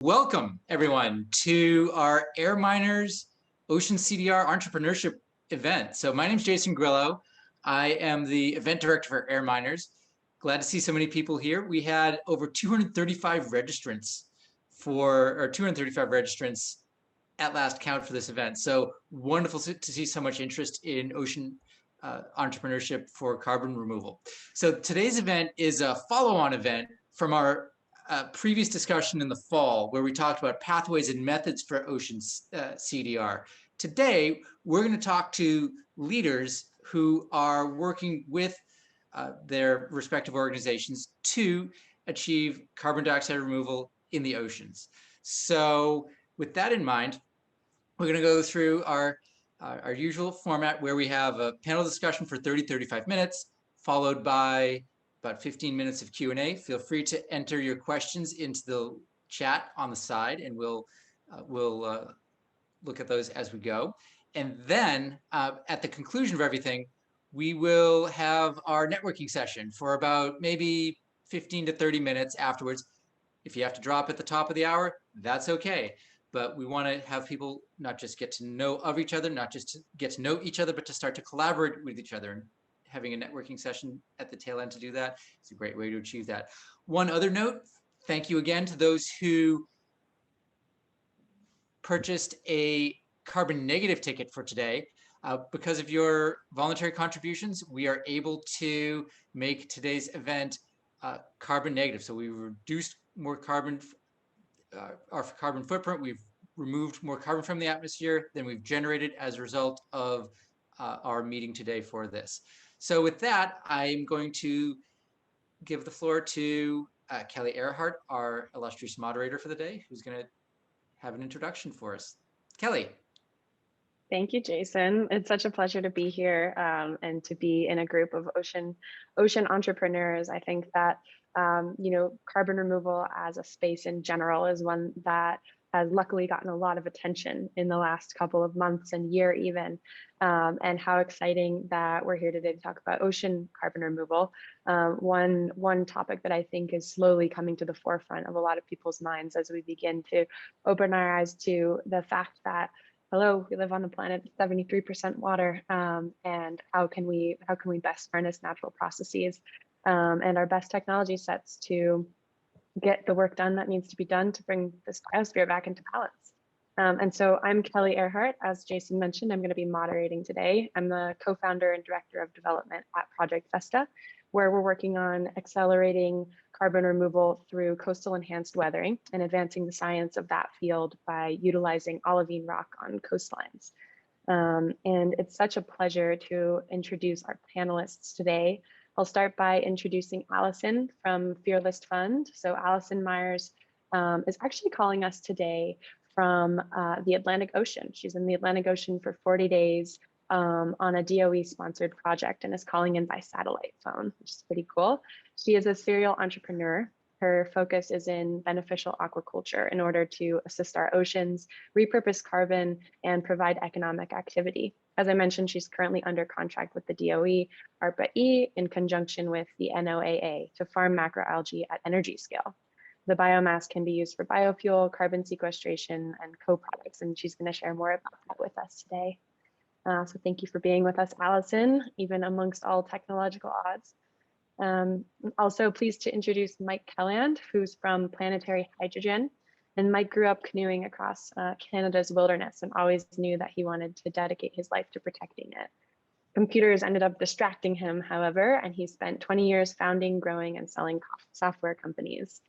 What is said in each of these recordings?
Welcome, everyone, to our AirMiners Ocean CDR Entrepreneurship event. So my name is Jason Grillo. I am the event director for AirMiners. Glad to see so many people here. We had over 235 registrants at last count for this event. So wonderful to see so much interest in ocean entrepreneurship for carbon removal. So today's event is a follow-on event from our previous discussion in the fall, where we talked about pathways and methods for ocean CDR. Today, we're going to talk to leaders who are working with their respective organizations to achieve carbon dioxide removal in the oceans. So with that in mind, we're going to go through our usual format where we have a panel discussion for 30-35 minutes, followed by about 15 minutes of Q&A. Feel free to enter your questions into the chat on the side, and we'll look at those as we go. And then at the conclusion of everything, we will have our networking session for about maybe 15 to 30 minutes afterwards. If you have to drop at the top of the hour, that's okay. But we want to have people not just get to know of each other, not just to get to know each other, but to start to collaborate with each other. And having a networking session at the tail end to do that is a great way to achieve that. One other note, thank you again to those who purchased a carbon negative ticket for today. Because of your voluntary contributions, we are able to make today's event carbon negative. So we reduced more carbon, our carbon footprint. We've removed more carbon from the atmosphere than we've generated as a result of our meeting today for this. So with that, I'm going to give the floor to Kelly Earhart, our illustrious moderator for the day, who's going to have an introduction for us. Kelly. Thank you, Jason. It's such a pleasure to be here and to be in a group of ocean entrepreneurs. I think that carbon removal as a space in general is one that has luckily gotten a lot of attention in the last couple of months and year even, and how exciting that we're here today to talk about ocean carbon removal. One topic that I think is slowly coming to the forefront of a lot of people's minds as we begin to open our eyes to the fact that, hello, we live on a planet 73% water, and how can we best harness natural processes and our best technology sets to get the work done that needs to be done to bring this biosphere back into balance. And so I'm Kelly Earhart. As Jason mentioned, I'm going to be moderating today. I'm the co-founder and director of development at Project Vesta, where we're working on accelerating carbon removal through coastal enhanced weathering and advancing the science of that field by utilizing olivine rock on coastlines. And it's such a pleasure to introduce our panelists today. I'll start by introducing Allison from Fearless Fund. So Allison Myers is actually calling us today from the Atlantic Ocean. She's in the Atlantic Ocean for 40 days on a DOE-sponsored project and is calling in by satellite phone, which is pretty cool. She is a serial entrepreneur. Her focus is in beneficial aquaculture in order to assist our oceans, repurpose carbon, and provide economic activity. As I mentioned, she's currently under contract with the DOE, ARPA-E, in conjunction with the NOAA to farm macroalgae at energy scale. The biomass can be used for biofuel, carbon sequestration, and co-products, and she's going to share more about that with us today. So thank you for being with us, Allison, even amongst all technological odds. Also pleased to introduce Mike Kelland, who's from Planetary Hydrogen. And Mike grew up canoeing across Canada's wilderness and always knew that he wanted to dedicate his life to protecting it. Computers ended up distracting him, however, and he spent 20 years founding, growing, and selling software companies.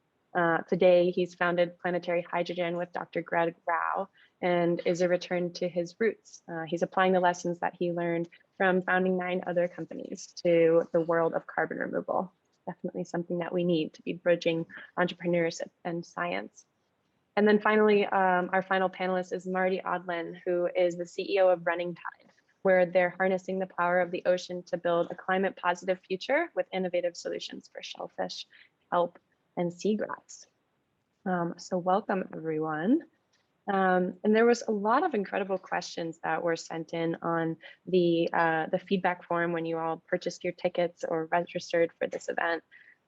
Today, he's founded Planetary Hydrogen with Dr. Greg Rao and is a return to his roots. He's applying the lessons that he learned from founding 9 other companies to the world of carbon removal. Definitely something that we need to be bridging entrepreneurship and science. And then finally, our final panelist is Marty Odlin, who is the CEO of Running Tide, where they're harnessing the power of the ocean to build a climate positive future with innovative solutions for shellfish, kelp, and seagrass. So welcome, everyone. And there was a lot of incredible questions that were sent in on the feedback form when you all purchased your tickets or registered for this event.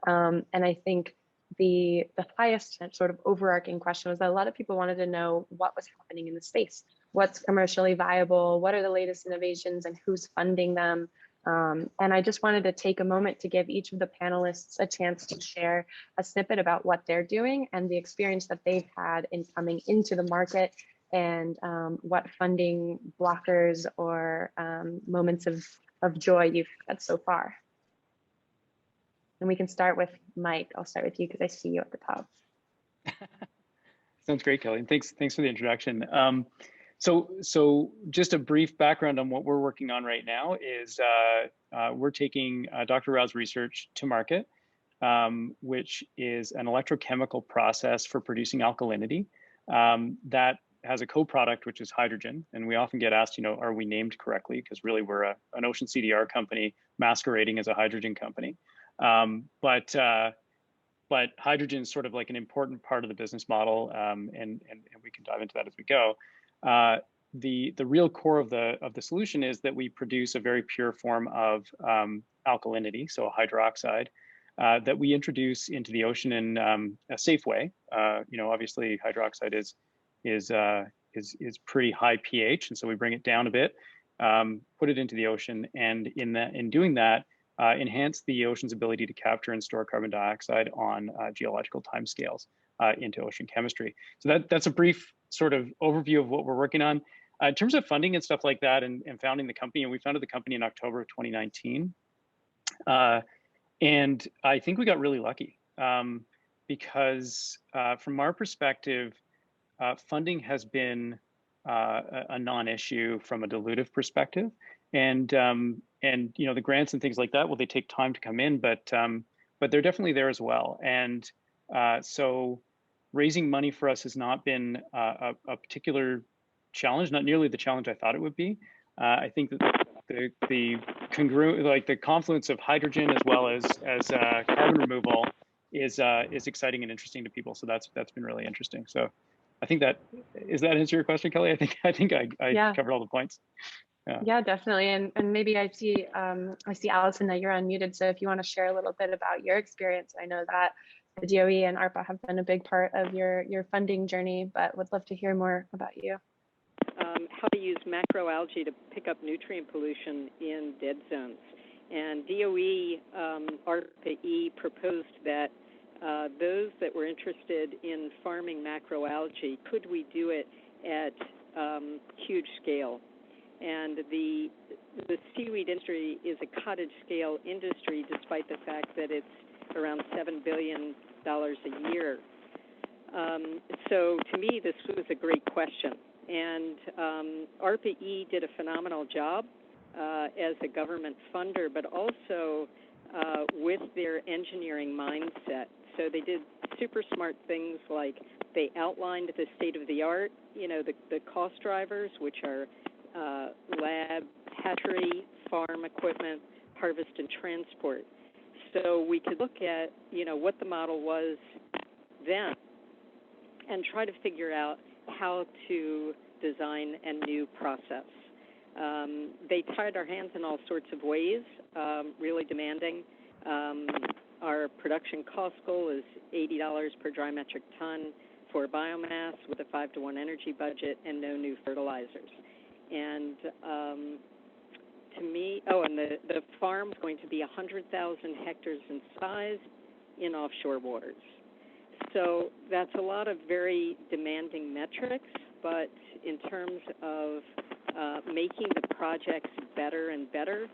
And I think the highest sort of overarching question was that a lot of people wanted to know what was happening in the space, what's commercially viable, what are the latest innovations, and who's funding them. And I just wanted to take a moment to give each of the panelists a chance to share a snippet about what they're doing and the experience that they've had in coming into the market, and what funding blockers or moments of joy you've had so far. And we can start with Mike. I'll start with you because I see you at the top. Sounds great, Kelly. And thanks for the introduction. So just a brief background on what we're working on right now is we're taking Dr. Rao's research to market, which is an electrochemical process for producing alkalinity that has a co-product, which is hydrogen. And we often get asked, are we named correctly? Because really we're an ocean CDR company masquerading as a hydrogen company. But hydrogen is sort of like an important part of the business model, and we can dive into that as we go. The real core of the solution is that we produce a very pure form of alkalinity, so a hydroxide, that we introduce into the ocean in a safe way. Obviously hydroxide is pretty high pH, and so we bring it down a bit, put it into the ocean, and in doing that, enhance the ocean's ability to capture and store carbon dioxide on geological timescales into ocean chemistry. So that's a brief sort of overview of what we're working on. In terms of funding and stuff like that, and founding the company, and we founded the company in October of 2019. And I think we got really lucky because from our perspective, funding has been a non-issue from a dilutive perspective. And the grants and things like that, well, they take time to come in, but they're definitely there as well. And so raising money for us has not been a particular challenge, not nearly the challenge I thought it would be. I think that the confluence of hydrogen as well as carbon removal is exciting and interesting to people. So that's been really interesting. So I think that answer your question, Kelly? I think I covered all the points. Yeah, definitely. And maybe I see Allison that you're unmuted. So if you want to share a little bit about your experience, I know that the DOE and ARPA have been a big part of your funding journey, but would love to hear more about you. How to use macroalgae to pick up nutrient pollution in dead zones. And DOE, ARPA-E proposed that those that were interested in farming macroalgae, could we do it at huge scale? And the seaweed industry is a cottage scale industry, despite the fact that it's around $7 billion a year. So to me, this was a great question. And ARPA-E did a phenomenal job as a government funder, but also with their engineering mindset. So they did super smart things like they outlined the state of the art, the cost drivers, which are lab, hatchery, farm equipment, harvest and transport. So we could look at, what the model was then and try to figure out how to design a new process. They tied our hands in all sorts of ways, really demanding. Our production cost goal is $80 per dry metric ton for biomass with a 5-to-1 energy budget and no new fertilizers. And to me, and the farm is going to be 100,000 hectares in size in offshore waters. So that's a lot of very demanding metrics, but in terms of making the projects better and better,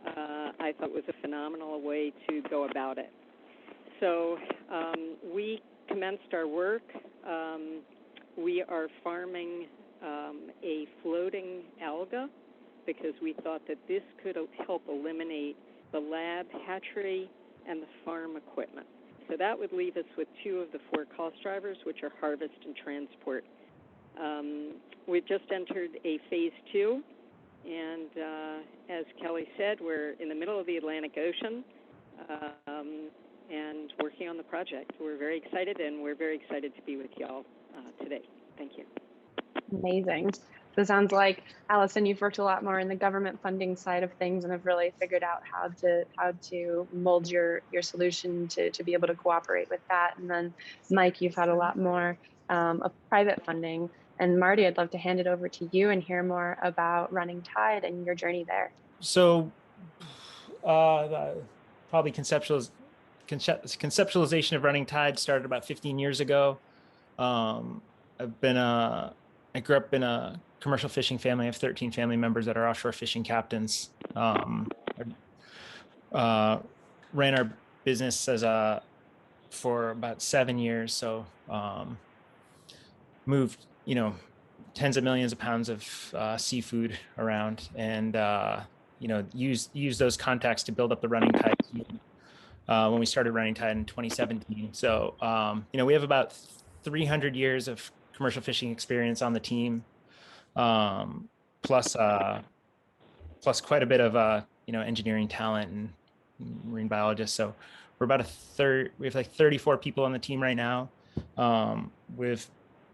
I thought it was a phenomenal way to go about it. So we commenced our work. We are farming a floating alga because we thought that this could help eliminate the lab, hatchery, and the farm equipment. So that would leave us with 2 of the 4 cost drivers, which are harvest and transport. We've just entered a phase 2, and as Kelly said, we're in the middle of the Atlantic Ocean and working on the project. We're very excited, and we're very excited to be with y'all today. Thank you. Amazing. So it sounds like, Allison, you've worked a lot more in the government funding side of things and have really figured out how to mold your solution to be able to cooperate with that. And then Mike, you've had a lot more of private funding. And Marty, I'd love to hand it over to you and hear more about Running Tide and your journey there. So probably conceptualization of Running Tide started about 15 years ago. I grew up in a commercial fishing family. I have 13 family members that are offshore fishing captains. Ran our business for about 7 years. So moved, tens of millions of pounds of seafood around, and use those contacts to build up the Running Tide team when we started Running Tide in 2017. So we have about 300 years of commercial fishing experience on the team, plus quite a bit of engineering talent and marine biologists. So we're about we have like 34 people on the team right now.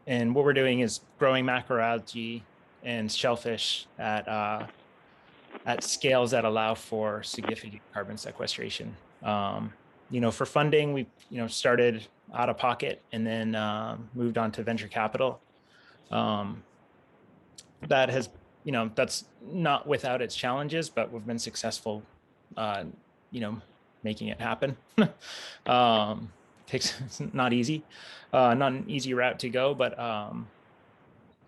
And what we're doing is growing macroalgae and shellfish at scales that allow for significant carbon sequestration. For funding, we started out of pocket and then moved on to venture capital. That has, that's not without its challenges, but we've been successful, making it happen. It's not easy, not an easy route to go, but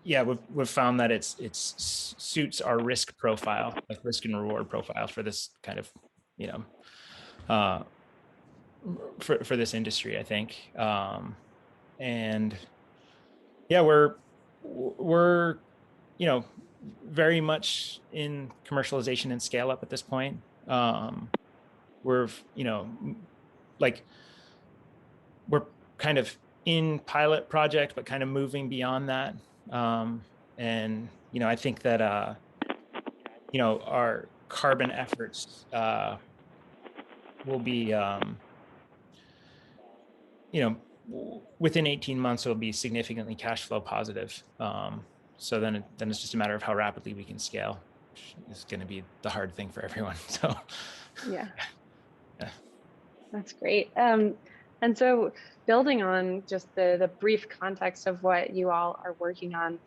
we've found that it suits our risk profile, like risk and reward profile for this kind of, for this industry, I think. We're very much in commercialization and scale up at this point. We're kind of in pilot project, but kind of moving beyond that. I think that our carbon efforts will be within 18 months it'll be significantly cash flow positive. So then it's just a matter of how rapidly we can scale. It's going to be the hard thing for everyone. So yeah. That's great. And so building on just the brief context of what you all are working on,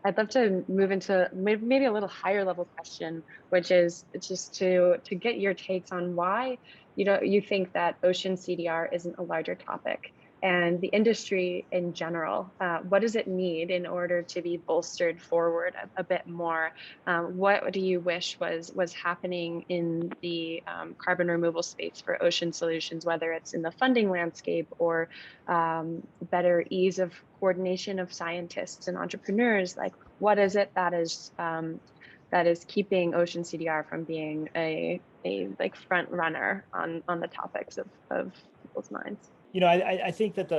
I'd love to move into maybe a little higher level question, which is just to get your takes on why you think that ocean CDR isn't a larger topic, and the industry in general. What does it need in order to be bolstered forward a bit more? What do you wish was happening in the carbon removal space for ocean solutions, whether it's in the funding landscape or better ease of coordination of scientists and entrepreneurs? Like, what is it that is keeping ocean CDR from being a like front runner on the topics of people's minds? I think that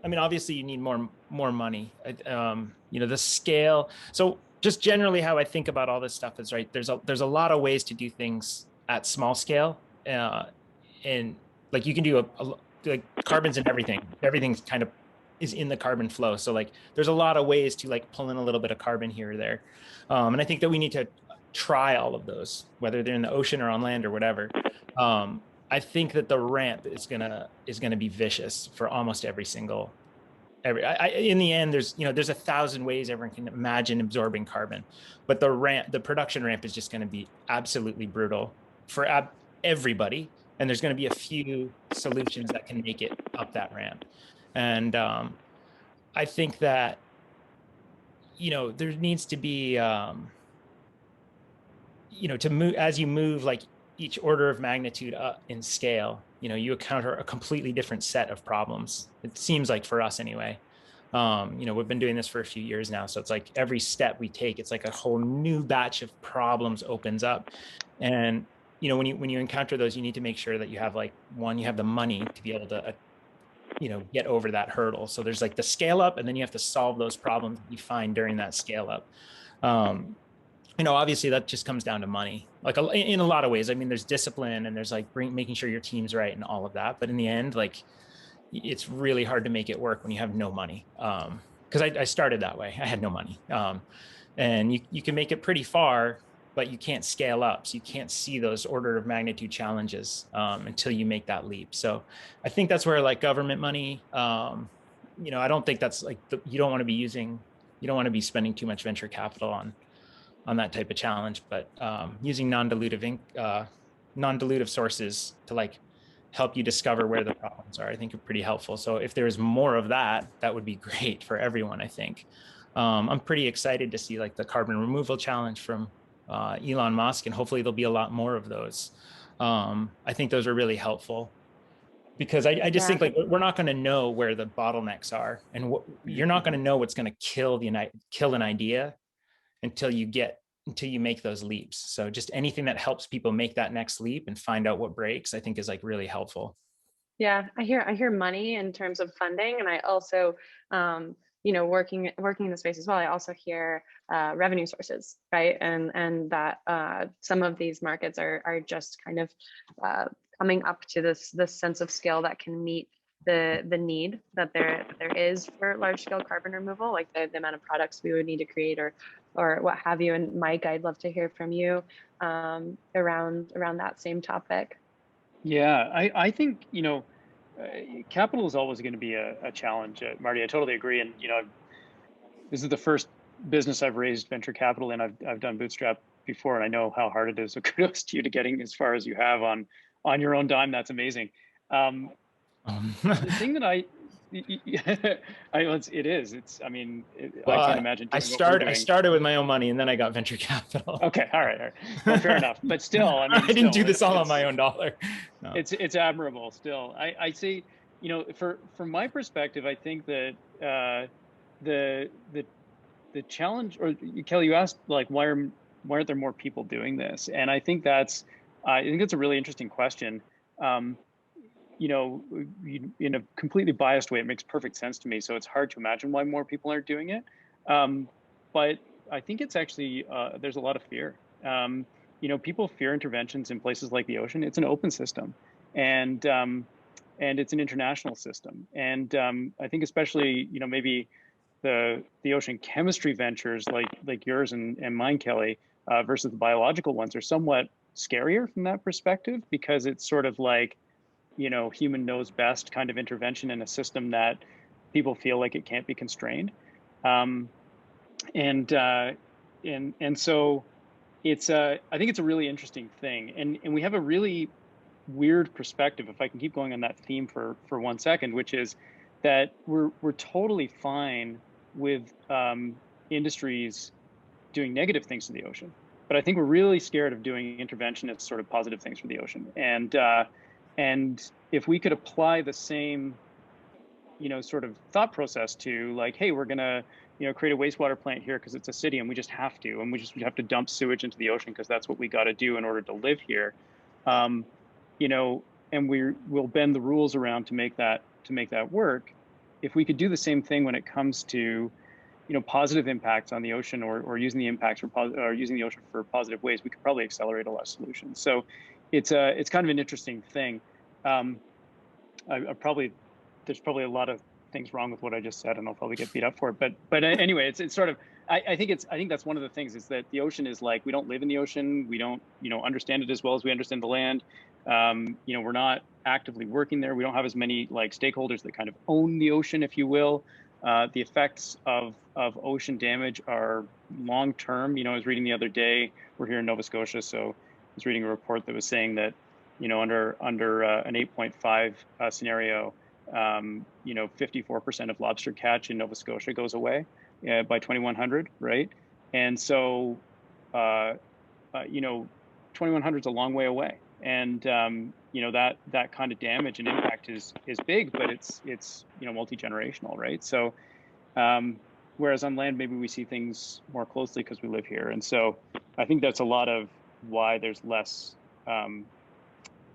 obviously you need more money. The scale. So just generally how I think about all this stuff is, right, there's a lot of ways to do things at small scale. And like you can do like carbons and everything's kind of is in the carbon flow. So like there's a lot of ways to like pull in a little bit of carbon here or there. And I think that we need to try all of those, whether they're in the ocean or on land or whatever. I think that the ramp is gonna be vicious for almost in the end, there's 1,000 ways everyone can imagine absorbing carbon, but the production ramp is just going to be absolutely brutal for everybody. And there's going to be a few solutions that can make it up that ramp. And I think that, there needs to be, to move, as you move like each order of magnitude up in scale, you encounter a completely different set of problems. It seems like, for us anyway. We've been doing this for a few years now. So it's like every step we take, it's like a whole new batch of problems opens up. And, when you encounter those, you need to make sure that you have you have the money to be able to, get over that hurdle. So there's like the scale up, and then you have to solve those problems you find during that scale up. Obviously that just comes down to money, like in a lot of ways. I mean, there's discipline and there's like making sure your team's right and all of that. But in the end, like, it's really hard to make it work when you have no money. because I started that way. I had no money. And you can make it pretty far, but you can't scale up. So you can't see those order of magnitude challenges until you make that leap. So I think that's where like government money, you know, I don't think that's like, you don't want to be spending too much venture capital on that type of challenge, but using non-dilutive sources to like help you discover where the problems are, I think are pretty helpful. So if there's more of that, that would be great for everyone, I think. I'm pretty excited to see like the carbon removal challenge from Elon Musk, and hopefully there'll be a lot more of those. I think those are really helpful because I just think like we're not going to know where the bottlenecks are, and you're not going to know what's going to kill an idea until you make those leaps. So just anything that helps people make that next leap and find out what breaks, I think is like really helpful. Yeah, I hear money in terms of funding, and I also, you know, working in the space as well, I also hear revenue sources, right? And that some of these markets are just kind of coming up to this sense of scale that can meet the need that there is for large scale carbon removal, like the amount of products we would need to create or what have you. And Mike, I'd love to hear from you around that same topic. Yeah, I think, you know, capital is always going to be a challenge, Marty. I totally agree. And, you know, this is the first business I've raised venture capital in. I've done bootstrap before, and I know how hard it is. So kudos to you to getting as far as you have on your own dime. That's amazing. The thing that it is. It's. I mean, well, I can't imagine. I started with my own money, and then I got venture capital. Okay, all right. Well, fair enough. But still, I mean, I didn't do this all on my own dollar. No. It's admirable. Still, I say, you know, from my perspective, I think that the challenge, or Kelly, you asked like why aren't there more people doing this? And I think that's a really interesting question. You know, in a completely biased way, it makes perfect sense to me. So it's hard to imagine why more people aren't doing it. But I think it's actually, there's a lot of fear. You know, people fear interventions in places like the ocean. It's an open system, and it's an international system. And I think especially, you know, maybe the ocean chemistry ventures like yours and mine, Kelly, versus the biological ones are somewhat scarier from that perspective, because it's sort of like, you know, human knows best kind of intervention in a system that people feel like it can't be constrained. And so it's I think it's a really interesting thing. And we have a really weird perspective, if I can keep going on that theme for 1 second, which is that we're totally fine with industries doing negative things to the ocean. But I think we're really scared of doing interventionist sort of positive things for the ocean. And if we could apply the same, you know, sort of thought process to like, hey, we're gonna, you know, create a wastewater plant here because it's a city and we just have to, and we have to dump sewage into the ocean because that's what we got to do in order to live here, you know, and we'll bend the rules around to make that work. If we could do the same thing when it comes to, you know, positive impacts on the ocean, or using the impacts or using the ocean for positive ways, we could probably accelerate a lot of solutions. So it's kind of an interesting thing. There's probably a lot of things wrong with what I just said, and I'll probably get beat up for it. But anyway, it's sort of, I think that's one of the things, is that the ocean is like, we don't live in the ocean. We don't, you know, understand it as well as we understand the land. You know, we're not actively working there. We don't have as many like stakeholders that kind of own the ocean, if you will. The effects of ocean damage are long term. You know, I was reading the other day, we're here in Nova Scotia, so I was reading a report that was saying that, you know, under an 8.5 scenario, you know, 54% of lobster catch in Nova Scotia goes away by 2100, right? And so, you know, 2100 is a long way away, and you know, that kind of damage and impact is big, but it's you know, multi-generational, right? So, whereas on land, maybe we see things more closely because we live here, and so I think that's a lot of why there's less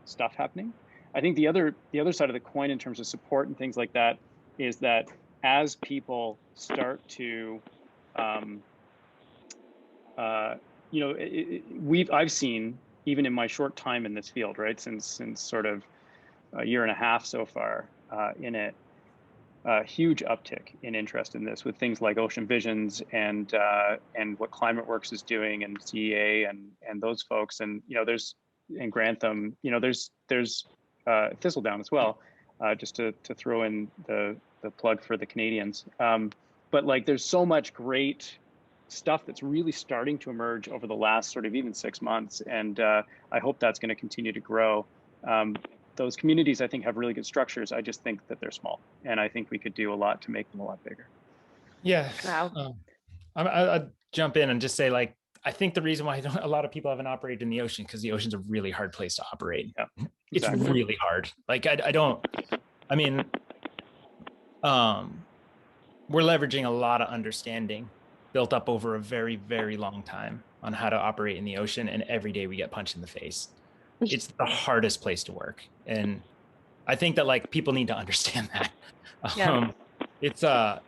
stuff happening. I think the other side of the coin in terms of support and things like that is that as people start to, you know, I've seen, even in my short time in this field, right, since sort of a year and a half so far in it, a huge uptick in interest in this with things like Ocean Visions and what ClimateWorks is doing and CEA and those folks, and there's in Grantham, there's Thistledown as well, just to throw in the plug for the Canadians. But like there's so much great stuff that's really starting to emerge over the last sort of even 6 months, and I hope that's going to continue to grow. Those communities, I think, have really good structures. I just think that they're small, and I think we could do a lot to make them a lot bigger. Yeah. Wow. I'll jump in and just say, like, I think the reason why a lot of people haven't operated in the ocean, because the ocean's a really hard place to operate. Yeah, exactly. It's really hard. Like, I mean, we're leveraging a lot of understanding built up over a very, very long time on how to operate in the ocean. And every day we get punched in the face. It's the hardest place to work. And I think that like people need to understand that. Yeah. It's a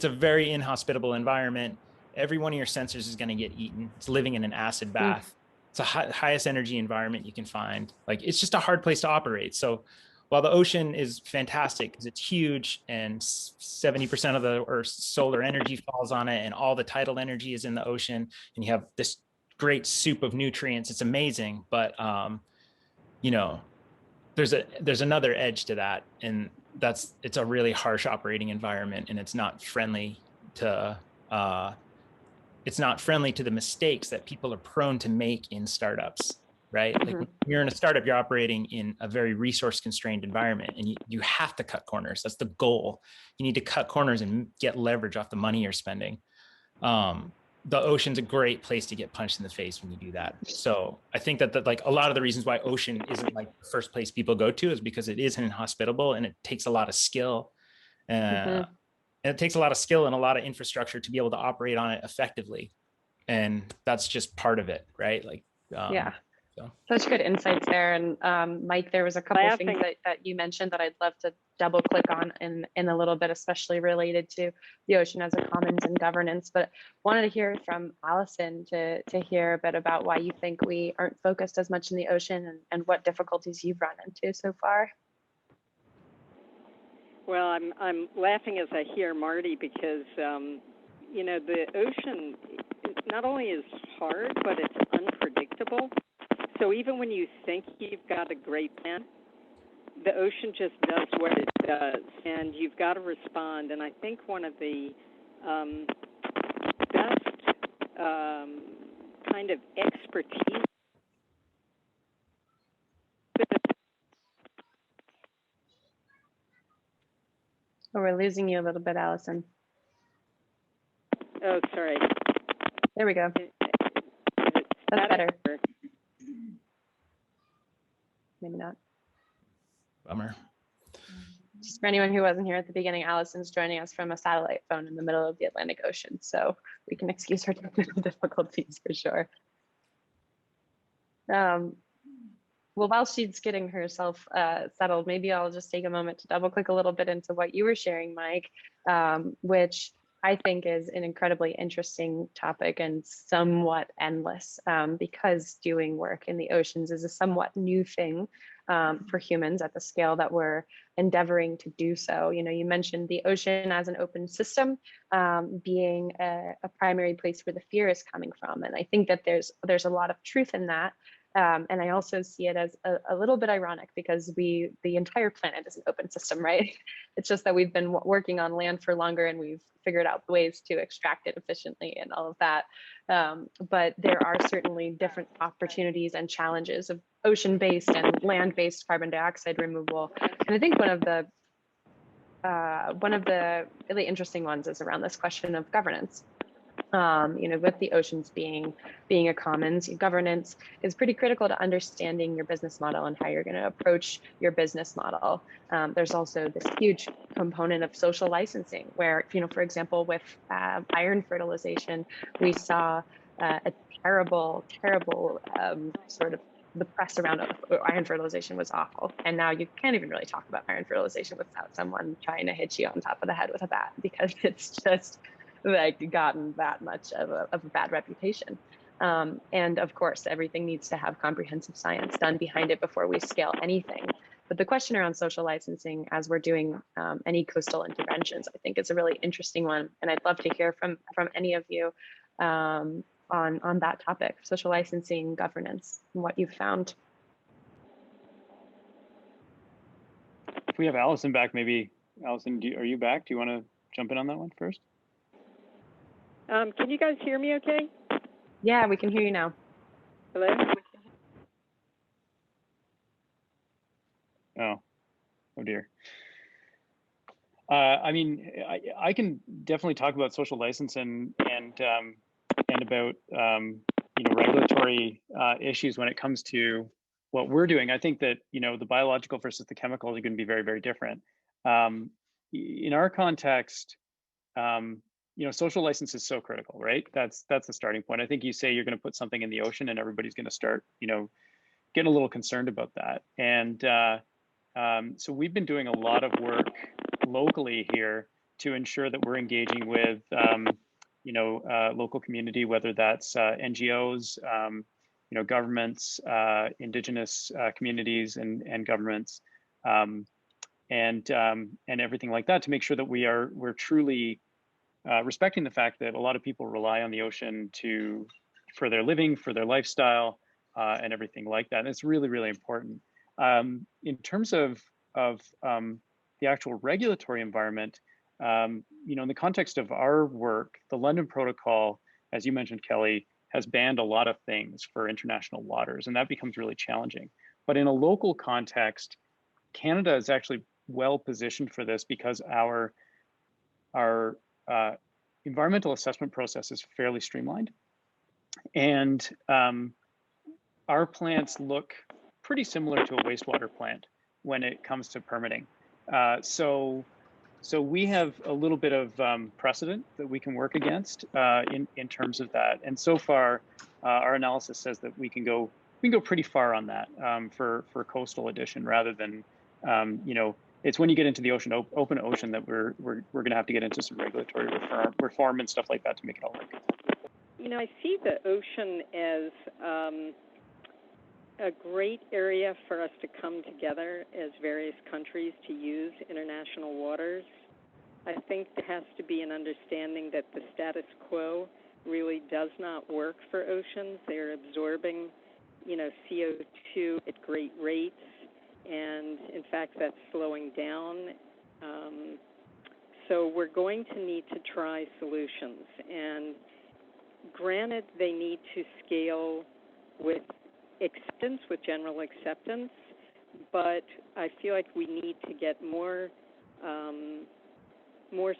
very inhospitable environment. Every one of your sensors is going to get eaten. It's living in an acid bath. It's the highest energy environment you can find. Like, it's just a hard place to operate. So while the ocean is fantastic because it's huge and 70% of the Earth's solar energy falls on it, and all the tidal energy is in the ocean, and you have this great soup of nutrients, it's amazing. But there's another edge to that, and it's a really harsh operating environment, and it's not friendly to the mistakes that people are prone to make in startups, right? Like, when you're in a startup, you're operating in a very resource constrained environment, and you have to cut corners. That's the goal. You need to cut corners and get leverage off the money you're spending. The ocean's a great place to get punched in the face when you do that. So I think that like a lot of the reasons why ocean isn't like the first place people go to is because it is inhospitable, and it takes a lot of skill. And it takes a lot of skill and a lot of infrastructure to be able to operate on it effectively. And that's just part of it, right? Like, yeah. So. Such good insights there. And Mike, there was a couple of things that you mentioned that I'd love to double click on in a little bit, especially related to the ocean as a commons and governance. But wanted to hear from Allison to hear a bit about why you think we aren't focused as much in the ocean, and what difficulties you've run into so far. Well, I'm laughing as I hear Marty, because the ocean not only is hard, but it's unpredictable. So even when you think you've got a great plan, the ocean just does what it does, and you've got to respond. And I think one of the best kind of expertise Oh, we're losing you a little bit, Allison. Oh, sorry. There we go. That's better. Maybe not. Bummer. Just for anyone who wasn't here at the beginning, Allison's joining us from a satellite phone in the middle of the Atlantic Ocean, so we can excuse her technical difficulties for sure. Well, while she's getting herself settled, maybe I'll just take a moment to double click a little bit into what you were sharing, Mike, which I think is an incredibly interesting topic and somewhat endless, because doing work in the oceans is a somewhat new thing for humans at the scale that we're endeavoring to do so. You mentioned the ocean as an open system being a primary place where the fear is coming from. And I think that there's a lot of truth in that. And I also see it as a little bit ironic, because the entire planet is an open system, right? It's just that we've been working on land for longer, and we've figured out ways to extract it efficiently and all of that. But there are certainly different opportunities and challenges of ocean-based and land-based carbon dioxide removal. And I think one of the really interesting ones is around this question of governance. With the oceans being a commons, governance is pretty critical to understanding your business model and how you're going to approach your business model. There's also this huge component of social licensing where, for example, with iron fertilization, we saw a terrible sort of the press around iron fertilization was awful. And now you can't even really talk about iron fertilization without someone trying to hit you on top of the head with a bat, because it's just like gotten that much of a bad reputation. And of course, everything needs to have comprehensive science done behind it before we scale anything. But the question around social licensing as we're doing any coastal interventions, I think is a really interesting one. And I'd love to hear from any of you on that topic, social licensing, governance, and what you've found. If we have Allison back, maybe, Allison, are you back? Do you want to jump in on that one first? Can you guys hear me okay? Yeah, we can hear you now. Hello? Oh dear. I mean, I can definitely talk about social license and about regulatory issues when it comes to what we're doing. I think that the biological versus the chemical are going to be very, very different. In our context, social license is so critical, right? That's the starting point. I think you say you're going to put something in the ocean, and everybody's going to start getting a little concerned about that. And so we've been doing a lot of work locally here to ensure that we're engaging with local community, whether that's NGOs, governments, indigenous communities and governments, and everything like that, to make sure that we're truly respecting the fact that a lot of people rely on the ocean for their living, for their lifestyle, and everything like that. And it's really, really important. In terms of the actual regulatory environment, in the context of our work, the London Protocol, as you mentioned, Kelly, has banned a lot of things for international waters, and that becomes really challenging. But in a local context, Canada is actually well positioned for this because our environmental assessment process is fairly streamlined, and our plants look pretty similar to a wastewater plant when it comes to permitting. So we have a little bit of precedent that we can work against in terms of that. And so far, our analysis says that we can go pretty far on that for coastal edition, rather than it's when you get into the open ocean that we're going to have to get into some regulatory reform and stuff like that to make it all work. I see the ocean as a great area for us to come together as various countries to use international waters. I think there has to be an understanding that the status quo really does not work for oceans. They're absorbing, CO2 at great rates, and in fact, that's slowing down. So we're going to need to try solutions. And granted, they need to scale with acceptance, with general acceptance, but I feel like we need to get more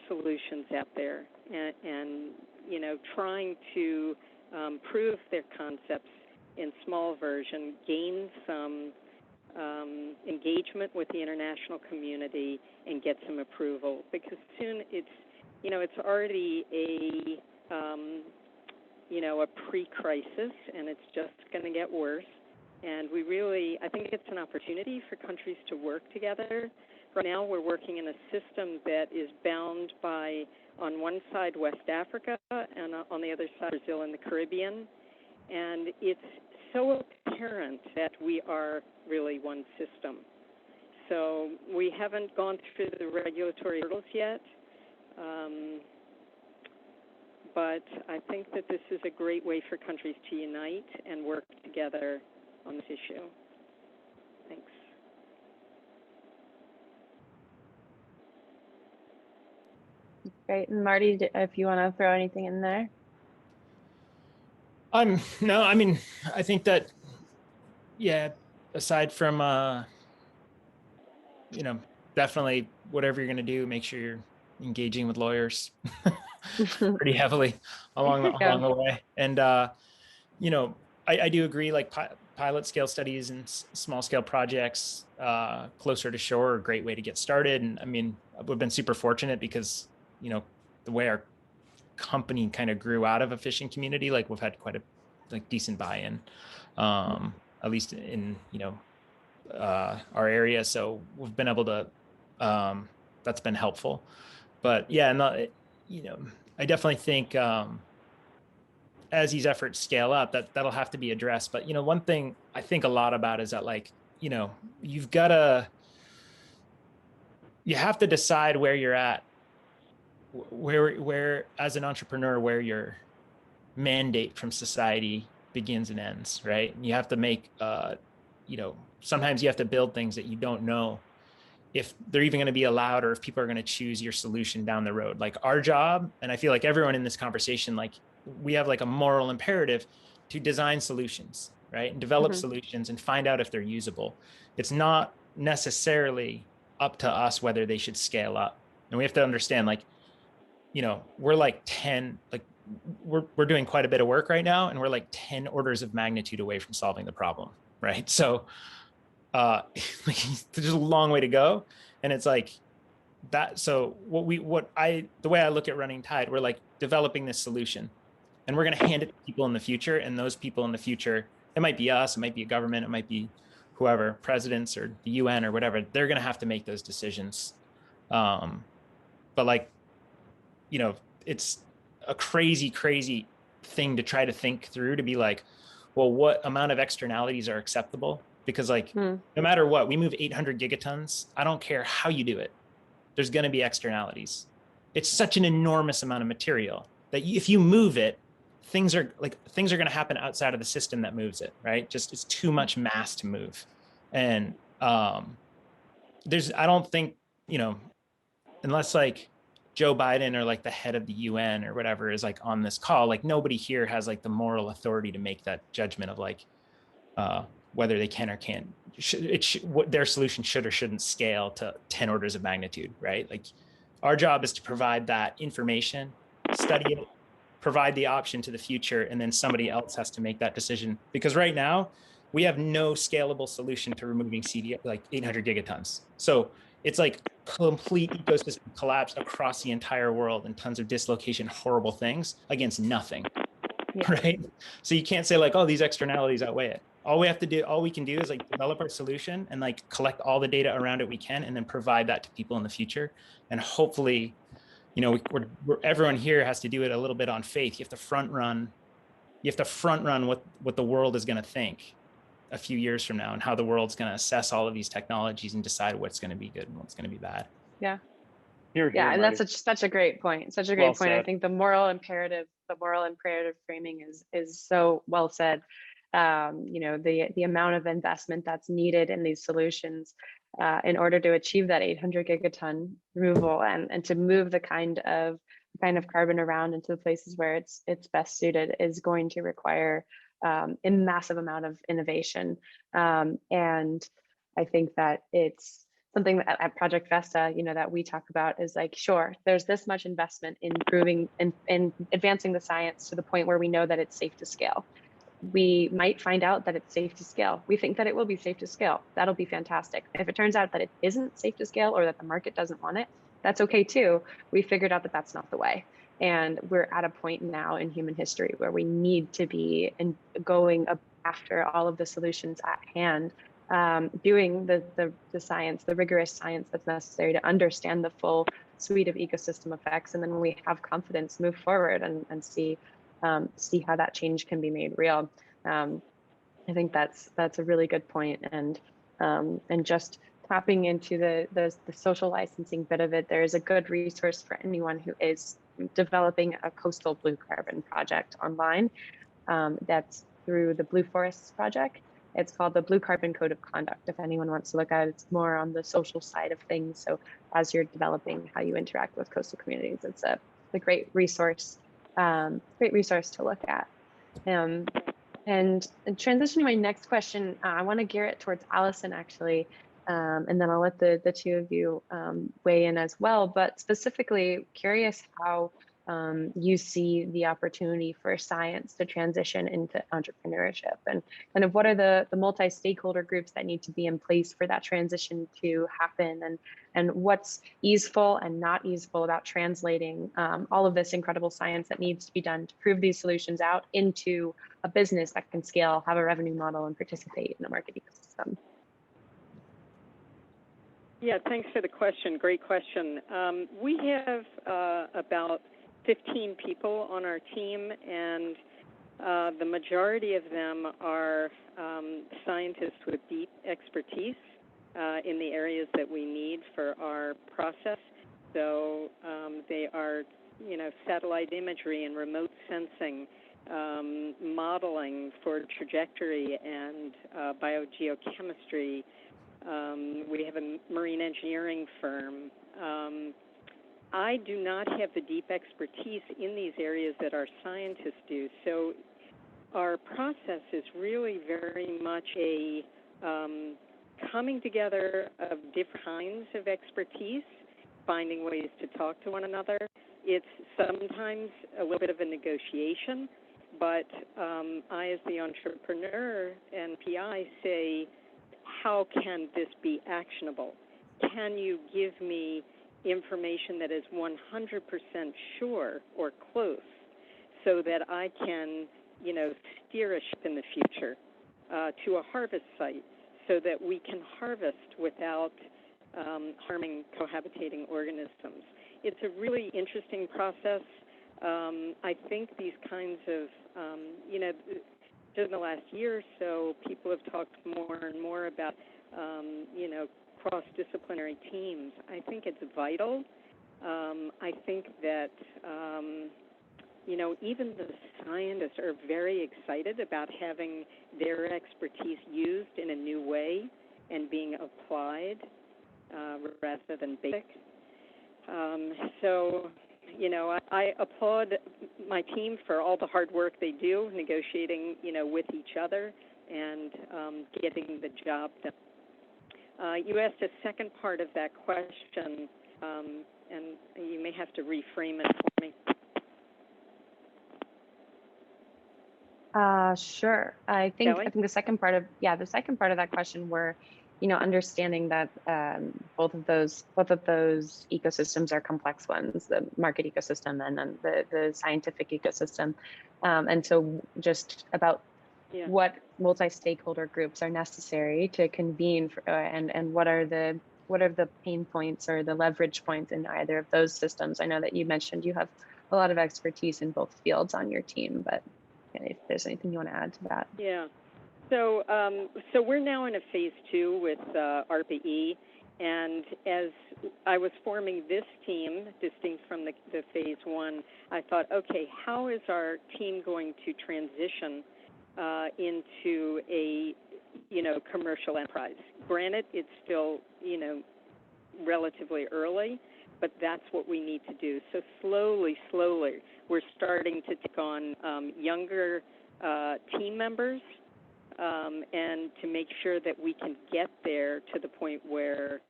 solutions out there, and trying to prove their concepts in small version, gain some engagement with the international community, and get some approval, because soon it's already a pre-crisis, and it's just going to get worse. And I think it's an opportunity for countries to work together. Right now, we're working in a system that is bound by, on one side, West Africa, and on the other side, Brazil and the Caribbean. And it's so apparent that we are really one system. So we haven't gone through the regulatory hurdles yet. But I think that this is a great way for countries to unite and work together on this issue. Thanks. Great. And Marty, if you want to throw anything in there. No, I mean, I think that, aside from, definitely whatever you're going to do, make sure you're engaging with lawyers pretty heavily along the way. And, I do agree, like pilot scale studies and small scale projects closer to shore are a great way to get started. And I mean, we've been super fortunate because, the way our company kind of grew out of a fishing community, like we've had quite a decent buy-in, at least in, our area. So we've been able to, that's been helpful. But I definitely think as these efforts scale up, that'll have to be addressed. But, one thing I think a lot about is that, like, you've got to, you have to decide where you're at, where as an entrepreneur, where your mandate from society begins and ends, right? And you have to make, sometimes you have to build things that you don't know if they're even going to be allowed or if people are going to choose your solution down the road. Like our job, and I feel like everyone in this conversation, like we have like a moral imperative to design solutions, right? And develop solutions and find out if they're usable. It's not necessarily up to us whether they should scale up. And we have to understand, like, we're like 10, like we're doing quite a bit of work right now, and we're like 10 orders of magnitude away from solving the problem, right? So there's a long way to go, and it's like that. So the way I look at Running Tide, we're like developing this solution, and we're going to hand it to people in the future, and those people in the future, it might be us, it might be a government, it might be whoever, presidents or the UN or whatever, they're going to have to make those decisions. But like, it's a crazy thing to try to think through, to be like, well, what amount of externalities are acceptable? Because like, no matter what, we move 800 gigatons. I don't care how you do it. There's going to be externalities. It's such an enormous amount of material that if you move it, things are going to happen outside of the system that moves it, right? Just, it's too much mass to move. And I don't think, unless like Joe Biden or like the head of the UN or whatever is like on this call, like nobody here has like the moral authority to make that judgment of like, whether they can or can't, what their solution should or shouldn't scale to 10 orders of magnitude, right? Like our job is to provide that information, study it, provide the option to the future, and then somebody else has to make that decision. Because right now we have no scalable solution to removing CD, like 800 gigatons. So it's like complete ecosystem collapse across the entire world and tons of dislocation, horrible things against nothing, right? So you can't say like, oh, these externalities outweigh it. All we can do is like develop our solution and like collect all the data around it we can, and then provide that to people in the future. And hopefully, everyone here has to do it a little bit on faith. You have to front run what the world is going to think a few years from now, and how the world's going to assess all of these technologies and decide what's going to be good and what's going to be bad. Yeah. Here, and Marty. that's such a great point. Such a great Well point. said. I think the moral imperative framing is so well said. The amount of investment that's needed in these solutions in order to achieve that 800 gigaton removal and to move the kind of carbon around into the places where it's best suited is going to require a massive amount of innovation. And I think that it's something that at Project Vesta, that we talk about is like, sure, there's this much investment in improving and advancing the science to the point where we know that it's safe to scale. We might find out that it's safe to scale. We think that it will be safe to scale. That'll be fantastic. If it turns out that it isn't safe to scale or that the market doesn't want it, that's okay too. We figured out that that's not the way. And we're at a point now in human history where we need to be going after all of the solutions at hand, doing the science, the rigorous science that's necessary to understand the full suite of ecosystem effects. And then when we have confidence, move forward and see how that change can be made real. I think that's a really good point. And just tapping into the social licensing bit of it, there is a good resource for anyone who is developing a coastal blue carbon project online. That's through the Blue Forests Project. It's called the Blue Carbon Code of Conduct. If anyone wants to look at it, it's more on the social side of things. So as you're developing how you interact with coastal communities, it's a great resource. Great resource to look at. And transitioning to my next question, I want to gear it towards Allison actually, and then I'll let the two of you weigh in as well. But specifically, curious how you see the opportunity for science to transition into entrepreneurship, and kind of what are the multi-stakeholder groups that need to be in place for that transition to happen, and what's easeful and not easeful about translating all of this incredible science that needs to be done to prove these solutions out into a business that can scale, have a revenue model, and participate in the market ecosystem. Yeah, thanks for the question. Great question. We have about 15 people on our team, and the majority of them are scientists with deep expertise in the areas that we need for our process. So they are, satellite imagery and remote sensing, modeling for trajectory and biogeochemistry. We have a marine engineering firm. I do not have the deep expertise in these areas that our scientists do. So our process is really very much a coming together of different kinds of expertise, finding ways to talk to one another. It's sometimes a little bit of a negotiation, but I, as the entrepreneur and PI, say, how can this be actionable? Can you give me information that is 100% sure or close so that I can, steer a ship in the future to a harvest site so that we can harvest without harming cohabitating organisms? It's a really interesting process. I think these kinds of, just in the last year or so, people have talked more and more about, cross-disciplinary teams. I think it's vital. I think that, even the scientists are very excited about having their expertise used in a new way and being applied rather than basic. I applaud my team for all the hard work they do, negotiating, with each other and getting the job done. You asked a second part of that question, and you may have to reframe it for me. Sure. I think the second part of that question were, understanding that both of those ecosystems are complex ones, the market ecosystem and then the scientific ecosystem, and so just about what multi-stakeholder groups are necessary to convene for, and what are the pain points or the leverage points in either of those systems. I know that you mentioned you have a lot of expertise in both fields on your team, but if there's anything you want to add to that. Yeah. So we're now in a phase 2 with ARPA-E, and as I was forming this team, distinct from the phase 1, I thought, okay, how is our team going to transition into a, commercial enterprise? Granted, it's still, relatively early, but that's what we need to do. So slowly, we're starting to take on younger team members, and to make sure that we can get there to the point where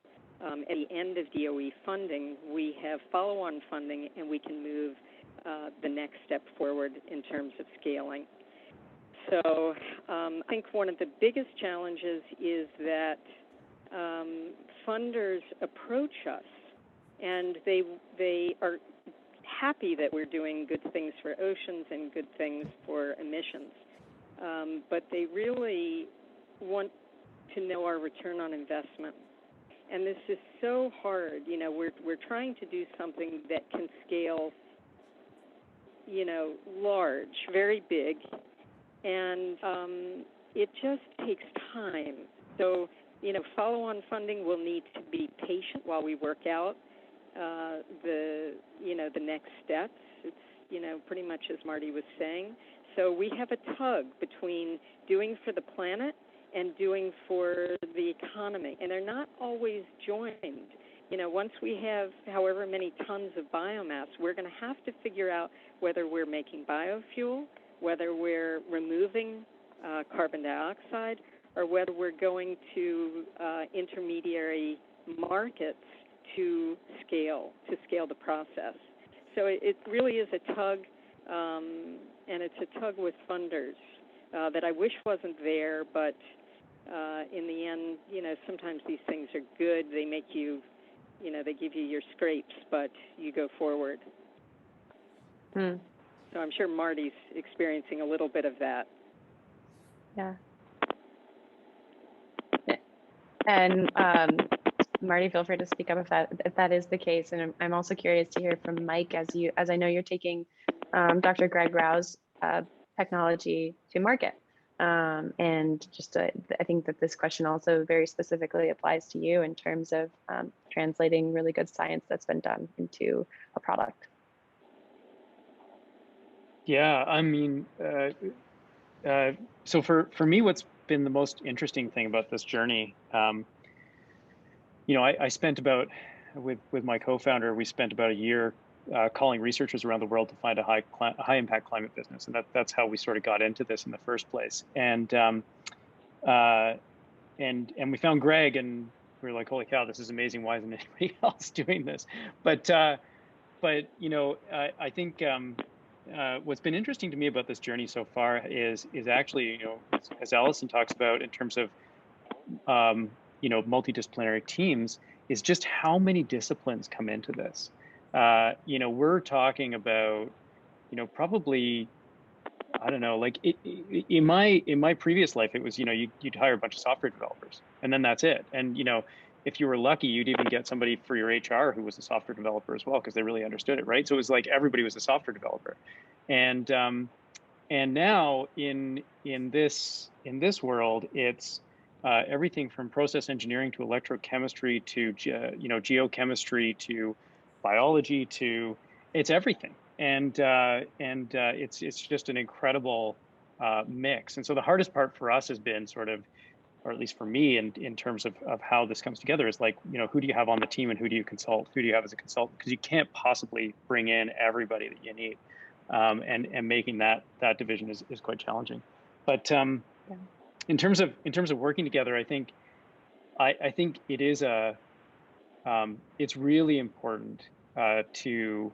at the end of DOE funding, we have follow-on funding and we can move the next step forward in terms of scaling. So I think one of the biggest challenges is that funders approach us and they are happy that we're doing good things for oceans and good things for emissions. But they really want to know our return on investment. And this is so hard. We're trying to do something that can scale, large, very big, and it just takes time. So, follow-on funding will need to be patient while we work out the next steps. It's, pretty much as Marty was saying. So we have a tug between doing for the planet and doing for the economy, and they're not always joined. Once we have however many tons of biomass, we're going to have to figure out whether we're making biofuel, whether we're removing carbon dioxide, or whether we're going to intermediary markets to scale the process. So it really is a tug, and it's a tug with funders that I wish wasn't there, but in the end, sometimes these things are good. They make you, they give you your scrapes, but you go forward. So I'm sure Marty's experiencing a little bit of that. Yeah. And Marty, feel free to speak up if that is the case. And I'm also curious to hear from Mike, as I know you're taking Dr. Greg Rao's technology to market. And just I think that this question also very specifically applies to you in terms of translating really good science that's been done into a product. Yeah, I mean, so for me, what's been the most interesting thing about this journey, I spent about, with my co-founder, we spent about a year calling researchers around the world to find a high impact climate business, and that's how we sort of got into this in the first place. And we found Greg, and we were like, holy cow, this is amazing. Why isn't anybody else doing this? But I think what's been interesting to me about this journey so far is actually, as Allison talks about in terms of multidisciplinary teams, is just how many disciplines come into this. We're talking about, probably, I don't know, like in my previous life, it was, you'd hire a bunch of software developers and then that's it. And, if you were lucky, you'd even get somebody for your HR who was a software developer as well, because they really understood it, right? So it was like everybody was a software developer. And now in this world, it's everything from process engineering to electrochemistry to geochemistry to biology to, it's everything. And it's just an incredible mix. And so the hardest part for us has been sort of, or at least for me, in terms of how this comes together, is like, who do you have on the team and who do you consult? Who do you have as a consultant? Because you can't possibly bring in everybody that you need. And making that division is quite challenging. But in terms of working together, I think it is it's really important to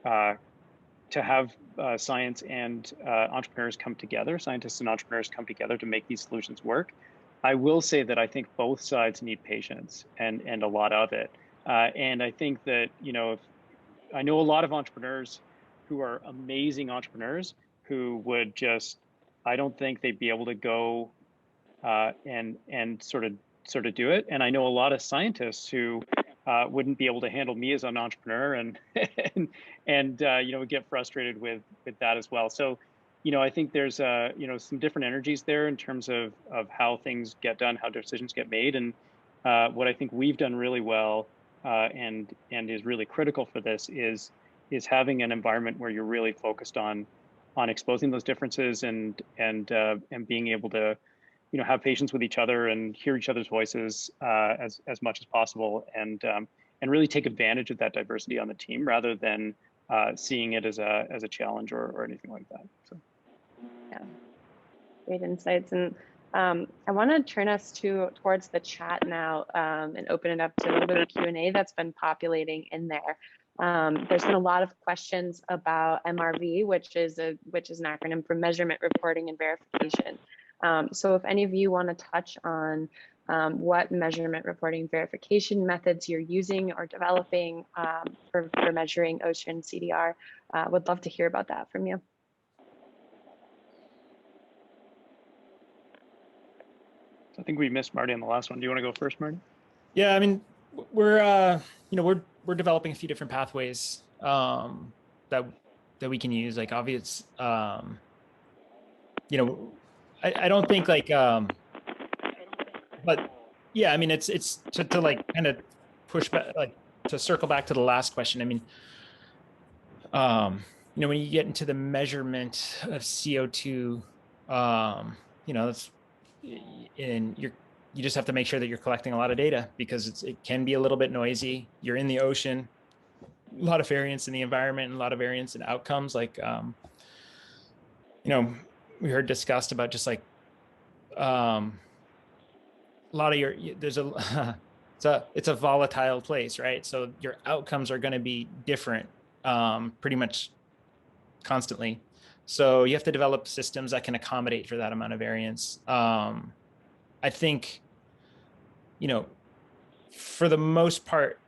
have science and entrepreneurs come together, scientists and entrepreneurs come together to make these solutions work. I will say that I think both sides need patience and a lot of it. And I think that, I know a lot of entrepreneurs who are amazing entrepreneurs who would just, I don't think they'd be able to go and sort of do it. And I know a lot of scientists who wouldn't be able to handle me as an entrepreneur and would get frustrated with that as well. So, I think there's some different energies there in terms of how things get done, how decisions get made. And what I think we've done really well and is really critical for this is having an environment where you're really focused on exposing those differences and being able to have patience with each other and hear each other's voices as much as possible, and really take advantage of that diversity on the team rather than seeing it as a challenge or anything like that. So, yeah, great insights. And I want to turn us towards the chat now and open it up to a little bit of Q&A that's been populating in there. There's been a lot of questions about MRV, which is an acronym for measurement, reporting, and verification. So if any of you want to touch on what measurement, reporting, verification methods you're using or developing for measuring ocean CDR, would love to hear about that from you. I think we missed Marty on the last one. Do you want to go first, Marty? Yeah, I mean, we're developing a few different pathways that we can use. Like obvious, I don't think like, but yeah, I mean, it's to like kind of push back, like to circle back to the last question. I mean, when you get into the measurement of CO2, that's, and you just have to make sure that you're collecting a lot of data because it can be a little bit noisy. You're in the ocean, a lot of variance in the environment and a lot of variance in outcomes. Like, we heard discussed about just like a lot of it's a volatile place, right? So your outcomes are going to be different pretty much constantly. So you have to develop systems that can accommodate for that amount of variance. I think, for the most part,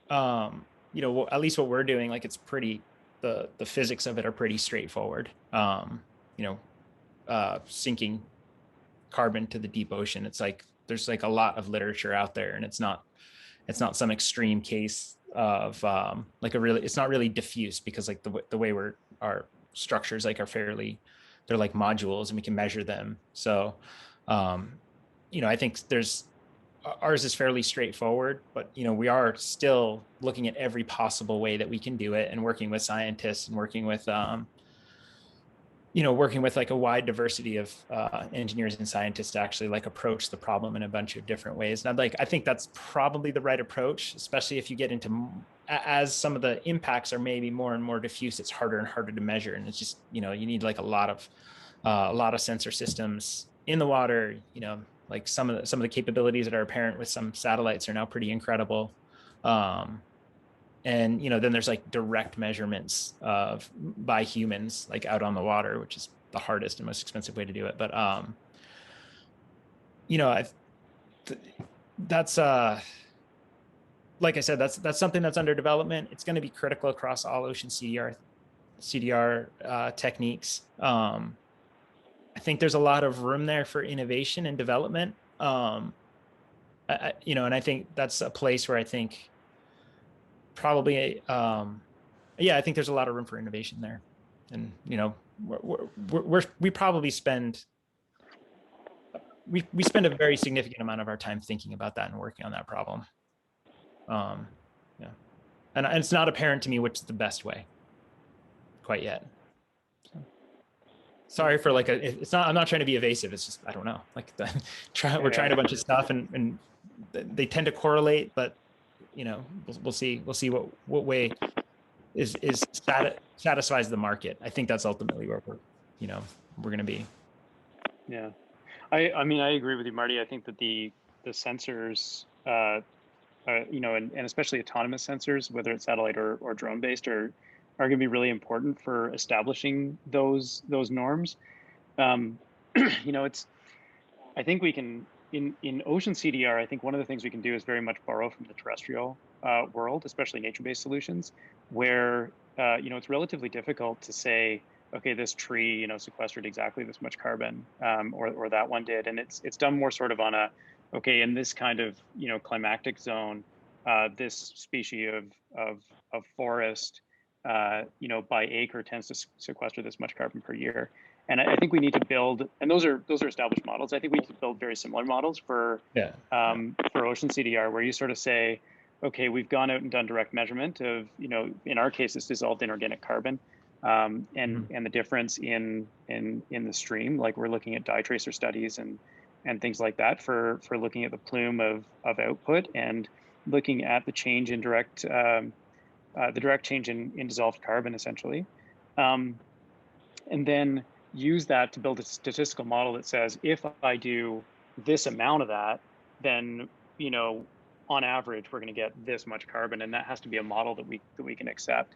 at least what we're doing, like it's pretty, the physics of it are pretty straightforward. Sinking carbon to the deep ocean. It's like, there's like a lot of literature out there, and it's not some extreme case of it's not really diffuse because like the way our structures like are fairly they're like modules and we can measure them. So, I think ours is fairly straightforward, but we are still looking at every possible way that we can do it, and working with scientists and working with like a wide diversity of engineers and scientists to actually like approach the problem in a bunch of different ways. And I think that's probably the right approach, especially if you get into, as some of the impacts are maybe more and more diffuse, it's harder and harder to measure. And it's just, you need like a lot of sensor systems in the water. Like some of the capabilities that are apparent with some satellites are now pretty incredible. And then there's like direct measurements by humans, like out on the water, which is the hardest and most expensive way to do it. But that's like I said, that's something that's under development. It's going to be critical across all ocean CDR techniques. I think there's a lot of room there for innovation and development. And I think that's a place where I think probably, I think there's a lot of room for innovation there. And, we probably spend a very significant amount of our time thinking about that and working on that problem. And it's not apparent to me which is the best way quite yet. Sorry for like I'm not trying to be evasive. It's just, I don't know. Like we're trying a bunch of stuff and they tend to correlate, but we'll see what way satisfies the market. I think that's ultimately where we're going to be. Yeah. I mean, I agree with you, Marty. I think that the sensors, and especially autonomous sensors, whether it's satellite or drone based, are going to be really important for establishing those norms. I think we can, in ocean CDR, I think one of the things we can do is very much borrow from the terrestrial world, especially nature-based solutions, where it's relatively difficult to say, okay, this tree sequestered exactly this much carbon, or that one did, and it's done more sort of on a, okay, in this kind of climactic zone, this species of forest by acre tends to sequester this much carbon per year. And I think we need to build, and those are established models. I think we need to build very similar models for ocean CDR, where you sort of say, okay, we've gone out and done direct measurement of, in our case, it's dissolved inorganic carbon, and the difference in the stream. Like we're looking at dye tracer studies and things like that for looking at the plume of output and looking at the change in direct change in dissolved carbon, essentially, and then use that to build a statistical model that says, if I do this amount of that, then on average we're going to get this much carbon, and that has to be a model that we can accept.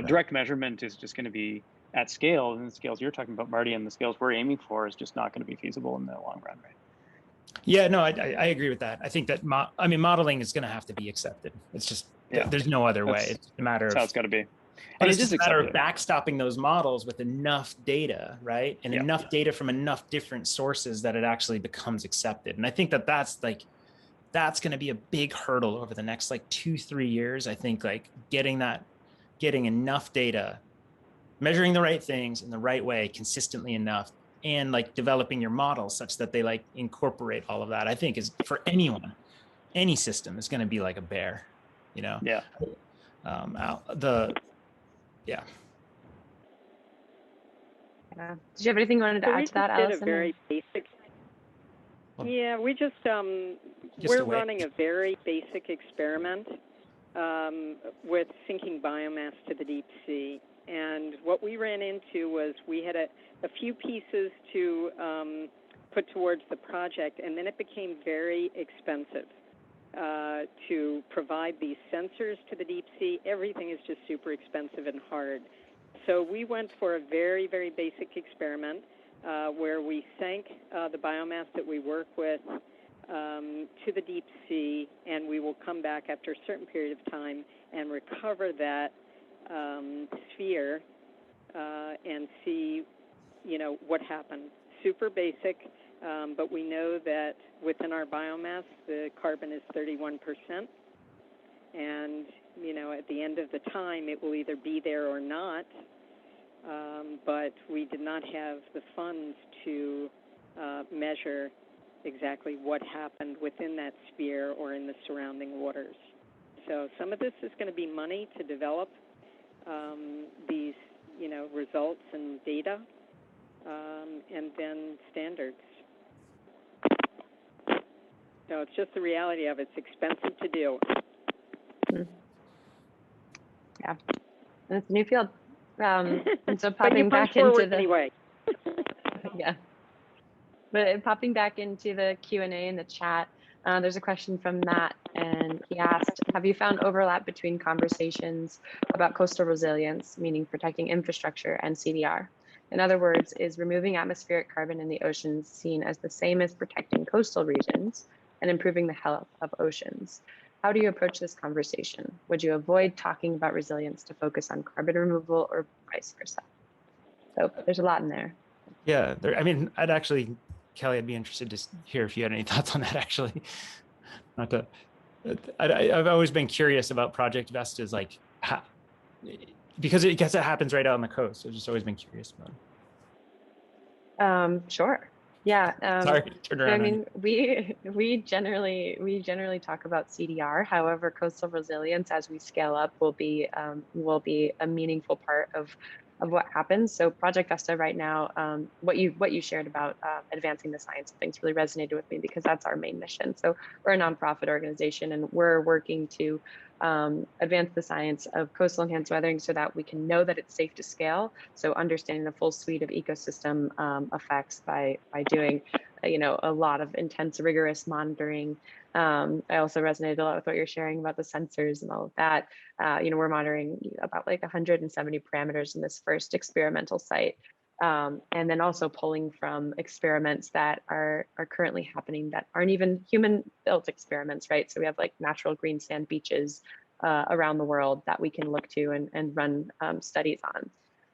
Direct measurement is just going to be at scale, and the scales you're talking about, Marty, and the scales we're aiming for is just not going to be feasible in the long run, right? Yeah, no, I agree with that. I think that modeling is going to have to be accepted. It's just there's no other way. It's a matter of how it's got to be. And it's just a matter of backstopping those models with enough data, right? And enough data from enough different sources that it actually becomes accepted. And I think that's going to be a big hurdle over the next like 2-3 years. I think like getting enough data, measuring the right things in the right way consistently enough, and like developing your models such that they like incorporate all of that, I think is, for anyone, any system is going to be like a bear, Yeah. Did you have anything you wanted to add to that, Allison? A very basic. Yeah, we just we're running a very basic experiment with sinking biomass to the deep sea, and what we ran into was we had a few pieces to put towards the project, and then it became very expensive to provide these sensors to the deep sea. Everything is just super expensive and hard. So we went for a very, very basic experiment where we sank the biomass that we work with to the deep sea, and we will come back after a certain period of time and recover that sphere and see, what happened. Super basic, but we know that within our biomass, the carbon is 31%. And, at the end of the time, it will either be there or not. but we did not have the funds to measure exactly what happened within that sphere or in the surrounding waters. So some of this is going to be money to develop these, results and data, and then standards. So it's just the reality of it. It's expensive to do. Yeah, and it's a new field. And so But you popping punch back into forward the anyway. yeah, but popping back into the Q&A in the chat, there's a question from Matt, and he asked, have you found overlap between conversations about coastal resilience, meaning protecting infrastructure, and CDR? In other words, is removing atmospheric carbon in the oceans seen as the same as protecting coastal regions and improving the health of oceans? How do you approach this conversation? Would you avoid talking about resilience to focus on carbon removal, or vice versa? So there's a lot in there. Yeah, I'd actually, Kelly, I'd be interested to hear if you had any thoughts on that, actually. Not to, I've always been curious about Project Vesta's, like, because it happens right out on the coast. I've just always been curious about it. Sure. Yeah. Sorry, turn around. We generally talk about CDR. However, coastal resilience, as we scale up, will be a meaningful part of what happens. So Project Vesta right now, what you shared about advancing the science of things really resonated with me, because that's our main mission. So we're a nonprofit organization, and we're working to advance the science of coastal enhanced weathering so that we can know that it's safe to scale. So understanding the full suite of ecosystem effects by doing, a lot of intense, rigorous monitoring. I also resonated a lot with what you're sharing about the sensors and all of that. We're monitoring about like 170 parameters in this first experimental site. And then also pulling from experiments that are currently happening that aren't even human-built experiments, right? So we have like natural green sand beaches around the world that we can look to and run studies on.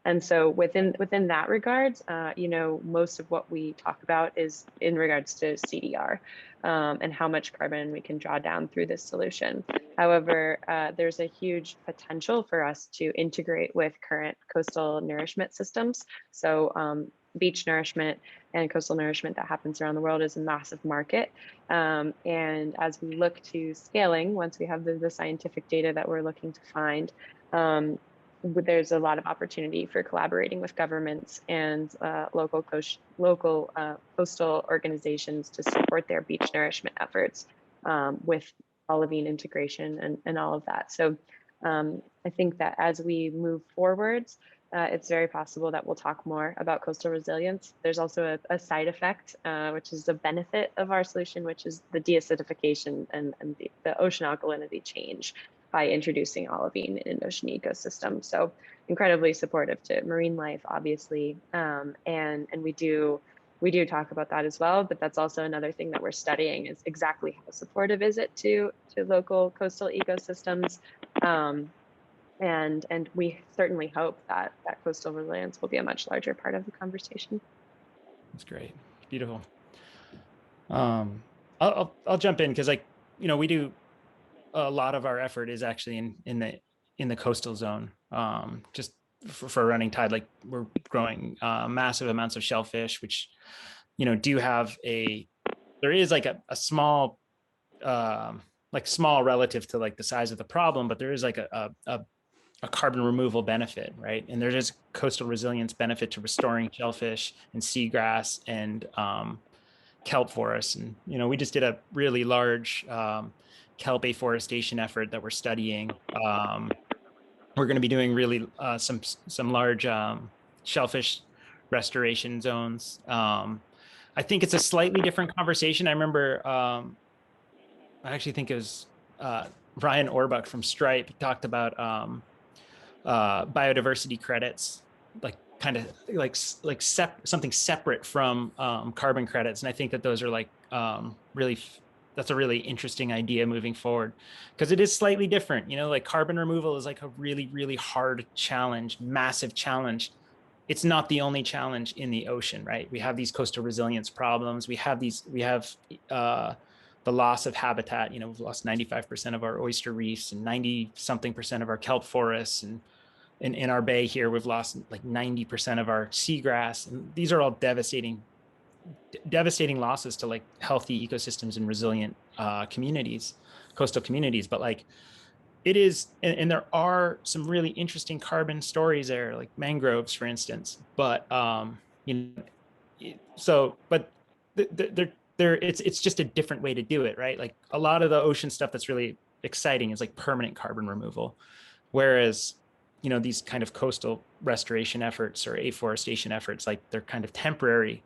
And so within that regards, most of what we talk about is in regards to CDR and how much carbon we can draw down through this solution. However, there's a huge potential for us to integrate with current coastal nourishment systems. So beach nourishment and coastal nourishment that happens around the world is a massive market. And as we look to scaling, once we have the scientific data that we're looking to find, there's a lot of opportunity for collaborating with governments and local coastal organizations to support their beach nourishment efforts with olivine integration and all of that. So I think that as we move forwards, it's very possible that we'll talk more about coastal resilience. There's also a side effect, which is a benefit of our solution, which is the deacidification and the ocean alkalinity change by introducing olivine in an ocean ecosystem. So incredibly supportive to marine life, obviously. And we do talk about that as well, but that's also another thing that we're studying, is exactly how supportive is it to local coastal ecosystems. And we certainly hope that coastal resilience will be a much larger part of the conversation. That's great. Beautiful. I'll jump in, because we do a lot of our effort is actually in the coastal zone. Just for running tide, like we're growing massive amounts of shellfish, which do have there is like a small small relative to like the size of the problem, but there is like a carbon removal benefit, right? And there is coastal resilience benefit to restoring shellfish and seagrass and kelp forests. And we just did a really large kelp afforestation effort that we're studying. We're going to be doing really some large shellfish restoration zones. I think it's a slightly different conversation. I remember, I actually think it was Ryan Orbuck from Stripe talked about biodiversity credits, like kind of like something separate from carbon credits. And I think that those are like that's a really interesting idea moving forward, because it is slightly different. Like carbon removal is like a really, really hard challenge, massive challenge. It's not the only challenge in the ocean, right? We have these coastal resilience problems. We have the loss of habitat. We've lost 95% of our oyster reefs and 90-something% of our kelp forests, and in our bay here, we've lost like 90% of our seagrass, and these are all devastating losses to like healthy ecosystems and resilient communities, coastal communities. But like it is, and there are some really interesting carbon stories there, like mangroves, for instance. But you know, so but it's just a different way to do it, right? Like a lot of the ocean stuff that's really exciting is like permanent carbon removal, whereas you know these kind of coastal restoration efforts or afforestation efforts, like they're kind of temporary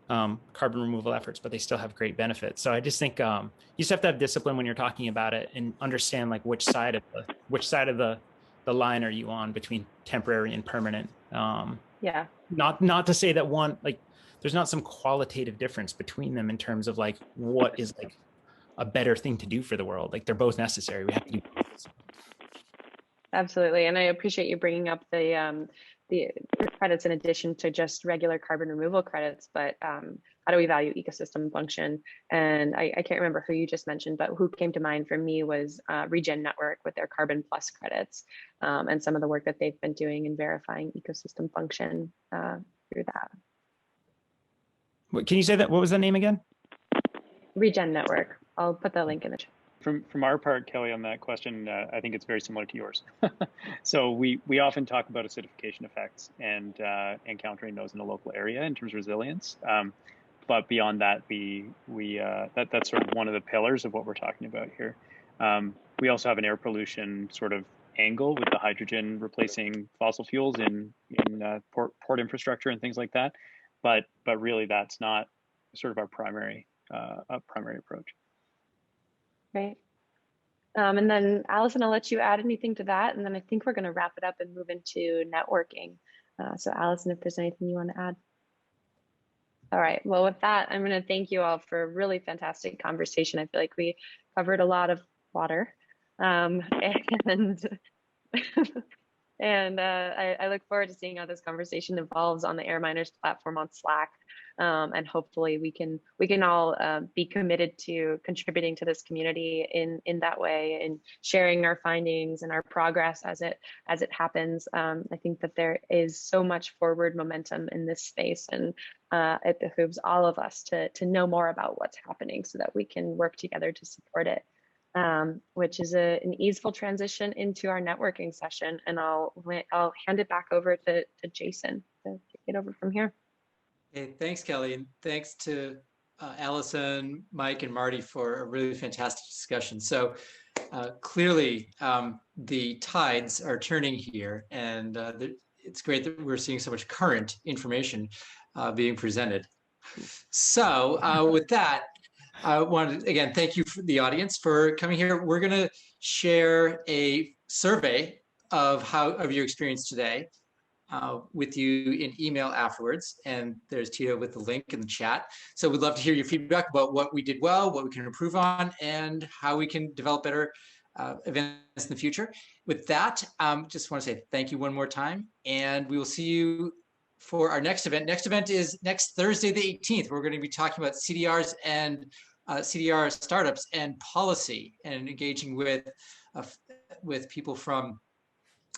carbon removal efforts, but they still have great benefits. So I just think you just have to have discipline when you're talking about it and understand like which side of the line are you on between temporary and permanent. Yeah. Not to say that one, like there's not some qualitative difference between them in terms of like what is like a better thing to do for the world. Like they're both necessary. We have to do both. Absolutely, and I appreciate you bringing up the credits in addition to just regular carbon removal credits. But how do we value ecosystem function? And I can't remember who you just mentioned, but who came to mind for me was Regen Network with their Carbon Plus credits and some of the work that they've been doing in verifying ecosystem function through that. Can you say that? What was the name again? Regen Network. I'll put the link in the chat. From our part, Kelly, on that question, I think it's very similar to yours. So we often talk about acidification effects and encountering those in a local area in terms of resilience. But beyond that, that's sort of one of the pillars of what we're talking about here. We also have an air pollution sort of angle with the hydrogen replacing fossil fuels in port infrastructure and things like that. But really, that's not sort of our primary approach. Right. And then Allison, I'll let you add anything to that. And then I think we're going to wrap it up and move into networking. So Allison, if there's anything you want to add. All right. Well, with that, I'm going to thank you all for a really fantastic conversation. I feel like we covered a lot of water. And I look forward to seeing how this conversation evolves on the AirMiners platform on Slack. And hopefully we can all be committed to contributing to this community in that way and sharing our findings and our progress as it happens. I think that there is so much forward momentum in this space, and it behooves all of us to know more about what's happening so that we can work together to support it. Which is an easeful transition into our networking session, and I'll hand it back over to Jason to take it over from here. Hey, thanks, Kelly, and thanks to Allison, Mike, and Marty for a really fantastic discussion. So clearly, the tides are turning here, and it's great that we're seeing so much current information being presented. So with that, I want to, again, thank you for the audience for coming here. We're going to share a survey of your experience today with you in email afterwards. And there's Tito with the link in the chat. So we'd love to hear your feedback about what we did well, what we can improve on, and how we can develop better events in the future. With that, just want to say thank you one more time. And we will see you for our next event. Next event is next Thursday, the 18th. We're going to be talking about CDRs and CDR startups and policy, and engaging with people from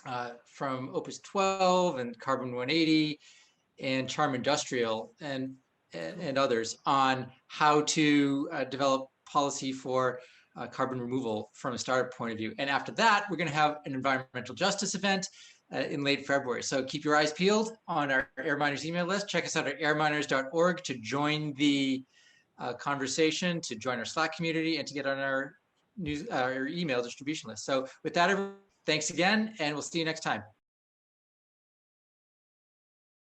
Opus 12 and Carbon 180 and Charm Industrial and others on how to develop policy for carbon removal from a startup point of view. And after that, we're going to have an environmental justice event in late February. So keep your eyes peeled on our AirMiners email list. Check us out at airminers.org to join the conversation, to join our Slack community, and to get on our email distribution list. So with that, everyone, thanks again, and we'll see you next time.